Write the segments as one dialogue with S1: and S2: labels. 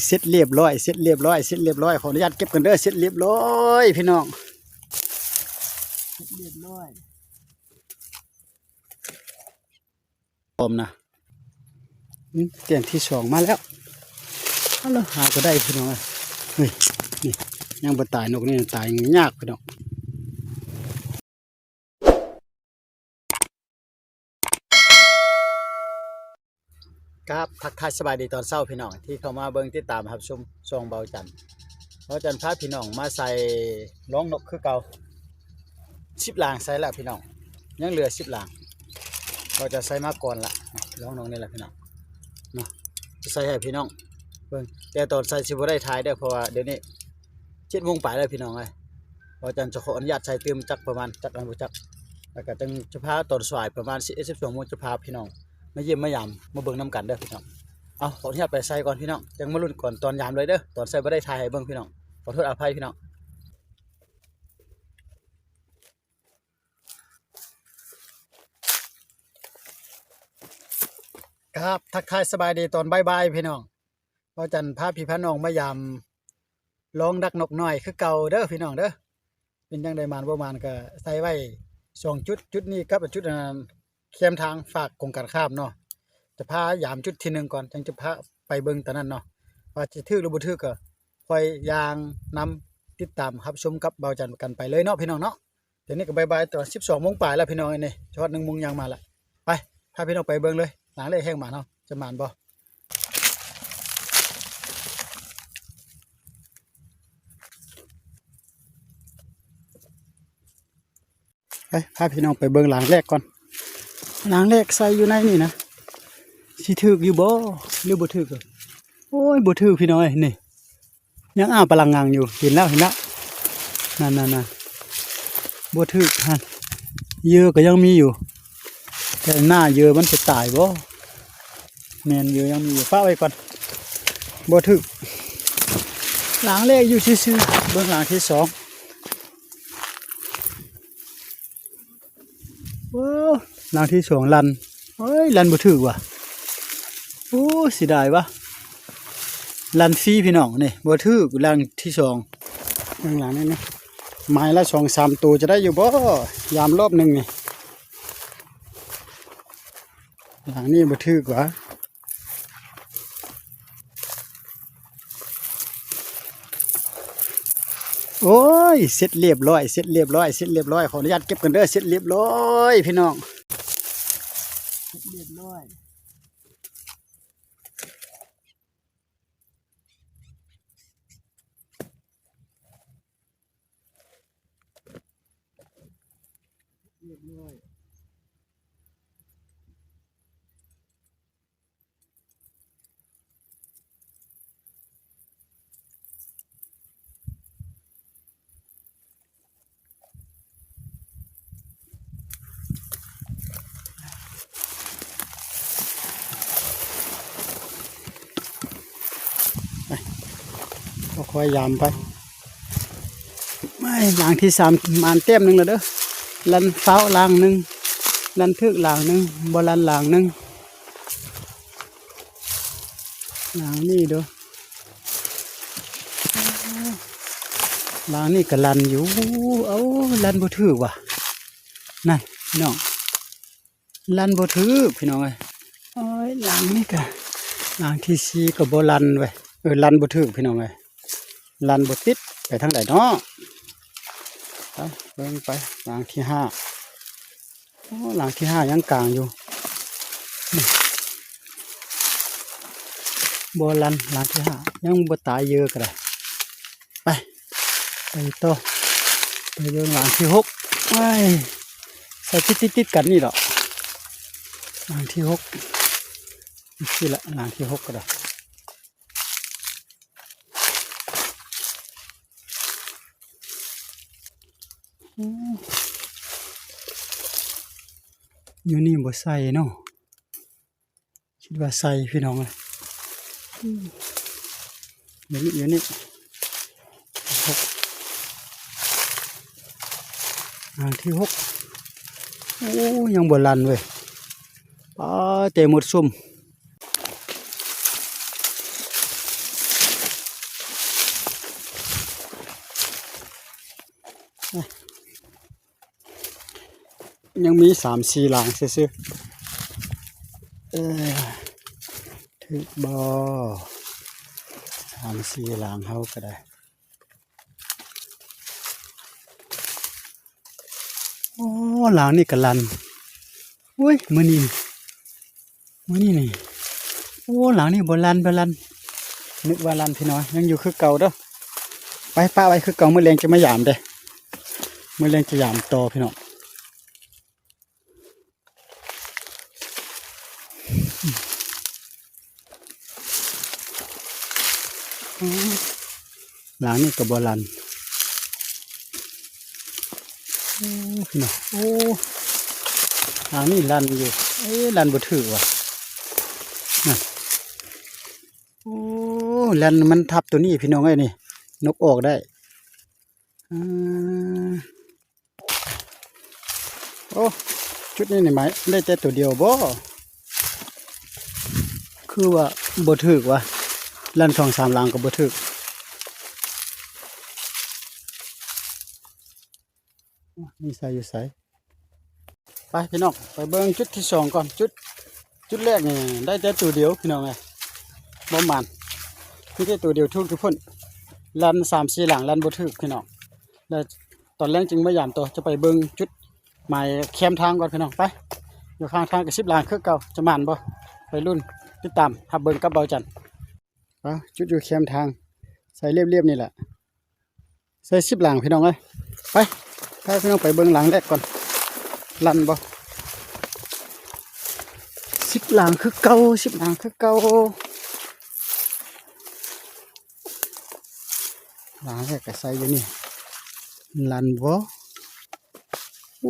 S1: เสร็จเรียบร้อยเสร็จเรียบร้อยเสร็จเรียบร้อยขออนุญาตเก็บกันเด้อเสร็จเรียบร้อยพี่น้องเสร็จเรียบร้อยพร้อมนะเตียงที่สองมาแล้วเอาละหาก็ได้พี่น้องเฮ้ยนี่ยังบ่ตายนกนี่ตายยากพี่น้องครับทักทายสบายดีตอนเช้าพี่น้องที่เข้ามาเบิ่งติดตามครับชมช่องเบาจันทร์พาพี่น้องมาใส่ร้องนกคือเก่า10 ลางใส่แล้วพี่น้องยังเหลือ10 ลางเราจะใส่มาก่อนละร้องนกนี่แหละพี่น้องเนาะจะใส่ให้พี่น้องเบิ่งแต่ตอนใส่สิบ่ได้ถ่ายเด้อเพราะว่าเดี๋ยวนี้7 โมงปลายแล้วพี่น้องเอ้ยเบาจันทร์จะขออนุญาตใส่เติมจักประมาณจักอันบ่จักแล้วก็ต้องจะพาตอนสายประมาณ12 โมงจะพาพี่น้องมาเยี่ยมมายามมาเบิ่งน้ำกันเด้อพี่น้องเอาขออนุญาตไปใส่ก่อนพี่น้องจังมาลุ้นก่อนตอนยามเลยเด้อตอนใส่บ่ได้ถ่ายให้เบิ่งพี่น้องขอโทษอภัยพี่น้องครับทักทายสบายดีตอนบ่ายๆพี่น้องเบาจันทร์พาพี่พาน้องมายามลองดักนกน้อยคือเก่าเด้อพี่น้องเด้อเป็นจังได๋มานบ่มานก็ใส่ไว้2 จุดนี้กับจุดเข้มทางฝากกงการข้ามเนาะจะพายามจุดที่1ก่อนจังจะพาไปเบิ่งตอนนั้นเนาะว่าสิถึกหรือบ่ถึกก็ค่อยยางนำติดตามรับชมกับเบาจันทร์กันไปเลยเนาะพี่น้องเนาะเดี๋ยวนี้ก็บ่ายๆตอน12 โมงปลายแล้วพี่น้องนี่จอด1 โมงยังมาละไปพาพี่น้องไปเบิ่งเลยหลังเลยแห้งหมาเนาะจะหมานบ่ไปพาพี่น้องไปเบิ่งหลังแรกก่อนหลังแรกใส่อยู่ในนี่นะสิถึกอยู่บ่หรือบ่ถึกโอ้ยบ่ถึกพี่น้อยนี่ยังอ้าปลังงังอยู่เห็นแล้วนั่นบ่ถึกหั่นเยอะก็ยังมีอยู่แต่หน้าเยอะมันจะตายบ่แม่นเยอะยังมีอยู่ฝากไว้ก่อนบ่ถึกหลังแรกอยู่ซื่อๆเบิ่งหลังที่2โอ้หลังที่2ลันเฮ้ยลันบ่ถึกว่ะโอ้เสียดายวะลันฟรีพี่น้องนี่บ่ถึกลังที่2หลังนี้นะไม้ละ 2-3 ตัวจะได้อยู่บ่ยามรอบนึงนี่หลังนี้บ่ถึกว่ะโอ้ยเสร็จเรียบร้อยเสร็จเรียบร้อยเสร็จเรียบร้อยขออนุญาตเก็บกันเด้อเสร็จเรียบร้อยพี่น้องเสร็จเรียบร้อยเรียบร้อยก็ค่อยยามไปไม่หลังที่3มานเต็มนึงแล้วเด้อลันเฝ้าหลังนึงลันทึกหลังนึงบ่ลันหลังนึงหลังนี่เด้อหลังนี่ก็ลันอยู่เอาลันบ่ถึกว่ะนั่นพี่น้องลันบ่ถึกพี่น้องเอ้ยโอ้ยหลังนี่ก็หลังที่4ก็บ่ลันเว้ยลันบ่ถึกพี่น้องเอ้ยลันบ่ติดไปทางไหนเนาะไปเบิ่งไปหลังที่5โอ้หลังที่5ยังกลางอยู่บ่ลันหลังที่5ยังบ่ตายเยอะก็ได้ไปต่อไปเบิ่งหลังที่6ไปใส่ติดกันนี่ดอกหลังที่6นี่ละหลังที่6ก็ได้อยู่นี่บ่ใส่เนาะคิดว่าใส่พี่น้องเลยอยู่นี่หลังที่6โอ้ยังบ่ลันเว้ยป้าเตะหมดซุ่ม ยังมี3-4หลังซื่อๆถึกบ่3-4หลังเฮาก็ได้โอ้หลังนี่ก็ลันอุ้ยมื้อนี้นี่โอ้หลังนี่บ่ลันนึกว่าลันพี่น้อยยังอยู่คือเก่าเด้อไปป้าไว้คือเก่ามื้อแลงจะมายามเด้มื้อแลงจะยามต่อพี่น้องหลังนี่ก็บ่ลันพี่น้องโอ้หลังนี่ลันอยู่ลันบ่ถือว่ะนั่นโอ้ลันมันทับตัวนี้พี่น้องเอ้ยนี่นกออกได้โอ้ชุดนี้นี่ไหมได้แต่ตัวเดียวบ่คือว่าบ่ถือว่ะลัน2-3หลังก็บ่ถือนี่ใส่อยู่ใส่ไปพี่น้องไปเบิ่งจุดที่2ก่อนจุดแรกนี่ได้แต่ตัวเดียวพี่น้องไงบ่มันมีแต่ตัวเดียวทุกคนลัน3-4หลังลันบ่ถึกพี่น้องแล้วตอนแรกจึงไม่ยามตัวจะไปเบิ่งจุดหมายแคมทางก่อนพี่น้องไปอยู่ข้างทางกับ10หลังคือเก่าจะมันบ่ไปรุ่นติดตามหับเบิ่งกับเบาจันจุดอยู่แคมทางใส่เรียบๆนี่แหละใส่10หลังพี่น้องเอ้ยไปพี่น้องไปเบิ่งหลังแรกก่อนลันบ่10หลังคือเก่า10หลังคือเก่าหลังแรกก็ใส่อยู่นี่ลันบ่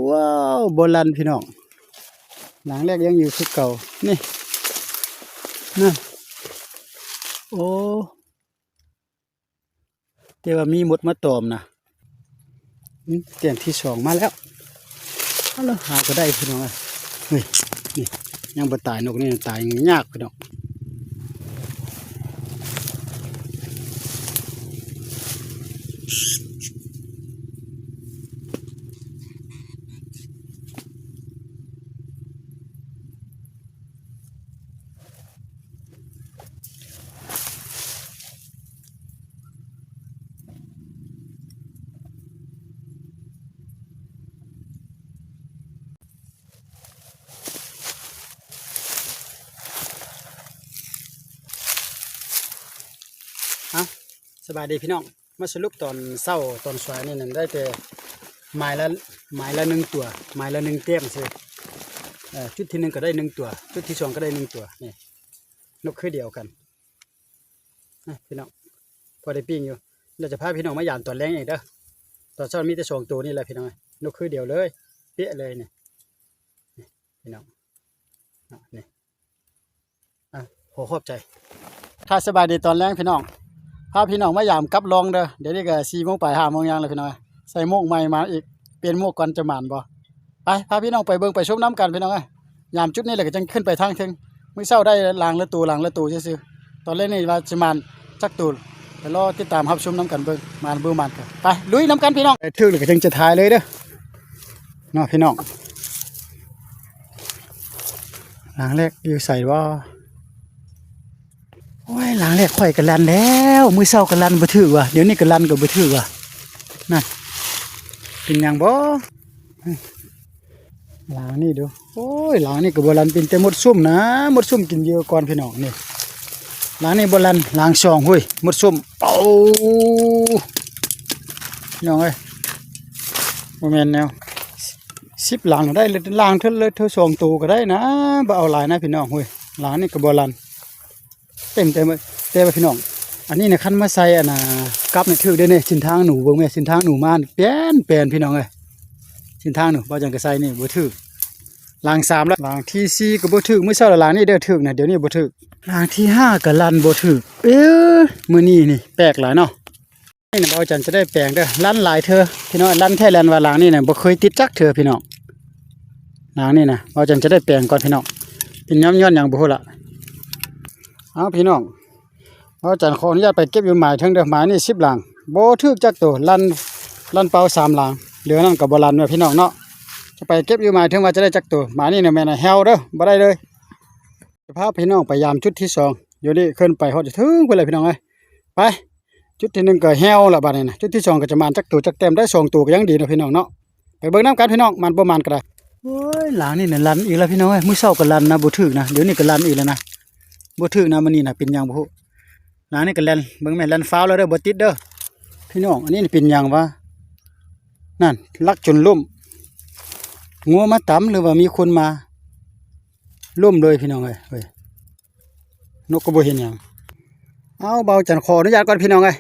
S1: ว้าวบ่ลันพี่น้องหลังแรกยังอยู่คือเก่านี่นั่นโอ้แต่ว่ามีหมดมาตอมนะเตียงที่2มาแล้วแล้วหาก็ได้พี่น้องนี่ยังบ่ตายนกนี่ตายยากพี่น้องสบายดีพี่น้องมาสรุปตอนเศร้าตอนสวยนี่นั่นได้แต่หมายละ1ตัวหมายละ1เต็มซื่อจุดที่1ก็ได้1ตัวจุดที่2ก็ได้1ตัวนี่นกคือเดียวกันพี่น้องพอได้ปิ้งอยู่เราจะพาพี่น้องมายามตอนแรงอีกเด้อตอนเช้ามีแต่2ตัวนี่แหละพี่น้องนกคือเดียวเลยเป๊ะเลยนี่พี่น้องนี่ขอขอบใจถ้าสบายดีตอนแรงพี่น้องพาพี่น้องมายามกับลองเด้อเดี๋ยวนี้ก็4 โมงไป5 โมงยังเลยพี่น้องใส่หมวกใหม่มาอีกเปลี่ยนหมวกก่อนจะหมานบ่ไปพาพี่น้องไปเบิ่งไปชมน้ำกันพี่น้องยามจุดนี้แหละก็จังขึ้นไปทางถึงมื้อเช้าได้ลางละตูซื่อๆตอนแรกนี่ว่าจะหมานจักตูไปรอติดตามรับชมน้ำกันเบิ่งหมานบ่หมานกันไปลุยน้ำกันพี่น้องไปถึงแล้วก็จังจะถ่ายเลยเด้อเนาะพี่น้องหลังแรกอยู่ใส่ว่าโอ้ยหลังแรกข่อยกันลันแล้วมื้อเช้ากันลันบ่ถือว่ะเดี๋ยวนี้กันลันก็บ่ถือว่ะนั่นเป็นหยังบ่หลังนี่ดูโอ้ยหลังนี่ก็บ่ลันเป็นแต่หมดซุ่มนะหมดซุ่มกินเยอะก่อนพี่น้องนี่หลังนี่บ่ลันหลัง2หุ้ยหมดซุ่มเป่าพี่น้องเอ้ยบ่แม่นแนว10หลังได้เลยหลังเท่า2ตัวก็ได้นะบ่เอาหลายนะพี่น้องหุ้ยหลังนี่ก็บ่ลันเต็มเลยพี่น้องอันนี้เนี่ยคันมาใส่อันน่ะกับนี่ถือได้เนี่ยสินทางหนูเบิ่งแม่สินทางหนูมาเปลี่ยนพี่น้องเอ้ยสินทางหนูบ่จังก็ใส่นี่บ่ถือหลัง3แล้วหลังที่4ก็บ่ถือมื้อเช้าหลังนี้เด้อถือนะเดี๋ยวนี้บ่ถือหลังที่5ก็ลั่นบ่ถือมื้อนี้นี่แปลกหลายเนาะนี่น่ะบ่จันจะได้แปลงเด้อลั่นหลายเธอพี่น้องลั่นแท้ลั่นว่าหลังนี้น่ะบ่เคยติดจักเธอพี่น้องหลังนี้น่ะบ่จันจะได้แปลงก่อนพี่น้องเป็นย้อนหยังบ่ฮู้ล่ะเอาพี่น้องเอาจันขออนุญาตไปเก็บอยู่หมายทั้งเด้อหมายนี่10หลังบ่ถึกจักตัวลั่นเป่า3หลัง เหลือนั่นก็บ่ลันว่าพี่น้องเนาะจะไปเก็บอยู่หมายถึงว่าจะได้จักตัวหมานี่น่ะแม่น่ะแฮวเด้อบ่ได้เลยจะพาพี่น้องไปยามจุดที่2อยู่นี่ขึ้นไปฮอดจะถึงพุ่นเลยพี่น้องเอ้ยไปจุดที่1ก็แฮวละบัดนี้นะจุดที่2ก็จะมานจักตัวจักแต้มได้2ตัวก็ยังดีเนาะพี่น้องเนาะไปเบิ่งนํกันพี่น้องมันบ่มันก็ได้โอ้ยหลังนี่น่ะลันอีกแล้วพี่น้องเอ้ยมื้อเช้าก็ลันนะบ่ถึกนะเดี๋ยวนี้ก็ลันอีกแล้วนะบ่ถึกนะมื้อนี้น่ะเป็นหยังบ่ฮู้หลังนี่ก็แล่นเบิ่งแม่แล่นฟ้าวแล้วเด้อบ่ติดเด้อพี่น้องอันนี้เป็นหยังวะนั่นลักจนล่มงัวมาตำหรือว่ามีคนมาล่มเลยพี่น้องเอ้ยนกก็บ่เห็นหยังเอาเบาจันขออนุญาตก่อนพี่น้องเอ้ย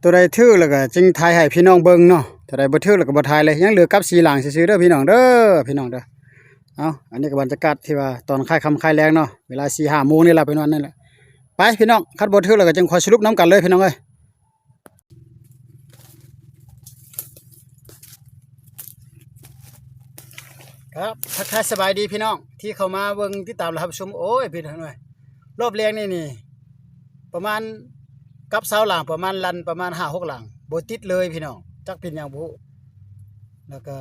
S1: ตัวใดถือแล้วก็จึงถ่ายให้พี่น้องเบิ่งเนาะตัวใดบ่ถือแล้วก็บ่ถ่ายเลยยังเหลือกับสีหลังซื่อๆเด้อพี่น้องเด้อพี่น้องเด้อเอาอันนี้ก็บรรยากาศที่ว่าตอนค่ายค่ำค่ายแรงเนาะเวลา 4-5 โมงนี่ล่ะไปนอนนั่นแหละไปพี่น้องคันบ่ถือแล้วก็จึงขอสรุปนํกันเลยพี่น้องเอ้ยครับทักทายสบายดีพี่น้องที่เข้ามาเบิ่งติดตามรับชมโอ้ยพี่น้องเอ้ยรอบแรงนี่ประมาณกับเสาหลังประมาณลันประมาณ5-6หลังบ่ติดเลยพี่น้องจักเป็นหยังบ่แล้วก็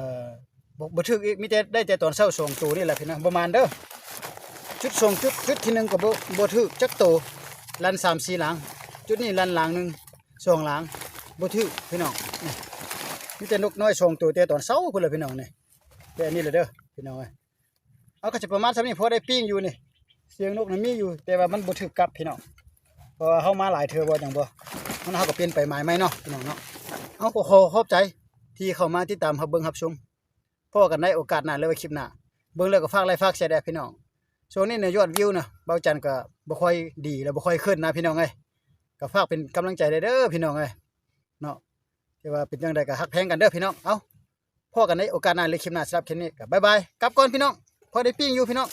S1: บ่ถึกอีกมีแต่ได้แต่ตอนเช้า2ตัวนี่แหละพี่น้องประมาณเด้อจุด2จุดที่1ก็บ่ถึกจักตัวลัน3-4หลังจุดนี้ลันหลังนึง2หลังบ่ถึกพี่น้องนี่มีแต่นกน้อย2ตัวแต่ตอนเช้าพุ่นล่ะพี่น้องนี่แต่อันนี้แหละเด้อพี่น้องเอ้ยเอาก็จะประมาณซำนี้พอได้ปิ้งอยู่นี่เสียงนกมันมีอยู่แต่ว่ามันบ่ถึกกลับพี่น้องเพราะว่าเฮามาหลายเทื่อบ่จังบ่มันเฮาก็เปลี่ยนไปหมายใหม่เนาะพี่น้องเนาะเอาก็ขอบใจที่เข้ามาติดตามรับเบิ่งรับชมพอกันในโอกาสหน้าหรือว่าคลิปหน้าเบิ่งแล้วก็ฝากไลค์ฝากแชร์ด้วยพี่น้องช่วงนี้เนี่ยยอดวิวนะเบาจันก็บ่ค่อยดีแล้วบ่ค่อยขึ้นนะพี่น้องเอ้ยก็ฝากเป็นกำลังใจเด้อพี่น้องเอ้ยเนาะที่ว่าเป็นจังไดก็ฮักแพงกันเด้อพี่น้องเอาพอกันในโอกาสหน้าหรือคลิปหน้าสำหรับคลิปนี้ก็บ๊ายบายกลับก่อนพี่น้องพอได้ปิ้งอยู่พี่น้อง